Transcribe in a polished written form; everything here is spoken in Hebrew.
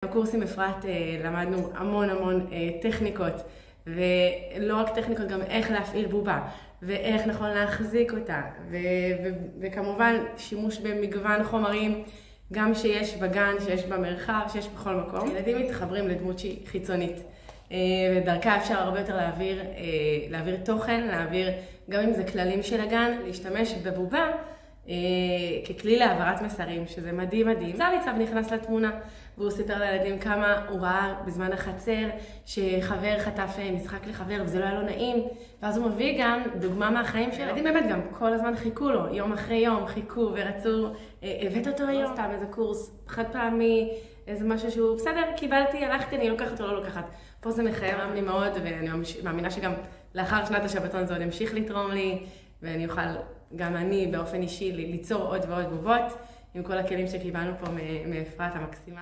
בקורס עם אפרת למדנו המון טכניקות, ולא רק טכניקות, גם איך להפעיל בובה, ואיך נכון להחזיק אותה, וכמובן שימוש במגוון חומרים, גם שיש בגן, שיש במרחב, שיש בכל מקום. ילדים מתחברים לדמות שהיא חיצונית, ודרכה אפשר הרבה יותר להעביר תוכן, גם אם זה כללים של הגן, להשתמש בבובה, ככלי להעברת מסרים, שזה מדהים. צב נכנס לתמונה, והוא סיפר לילדים כמה הוא ראה בזמן החצר, שחבר חטף משחק לחבר וזה לא היה לו נעים, ואז הוא מביא גם דוגמה מהחיים שלו. ילדים באמת גם כל הזמן חיכו לו, יום אחרי יום חיכו ורצו, הבאת אותו היום, סתם איזה קורס חד פעמי, איזה משהו שהוא בסדר, קיבלתי, הלכתי, אני לוקחת או לא לוקחת. פה זה מחייב לי מאוד, ואני מאמינה שגם לאחר שנת השבתון זה עוד המשיך לתרום לי, ואני אוכל גם אני באופן אישי ליצור עוד ועוד בובות עם כל הכלים שקיבלנו פה מאפרת המקסימה.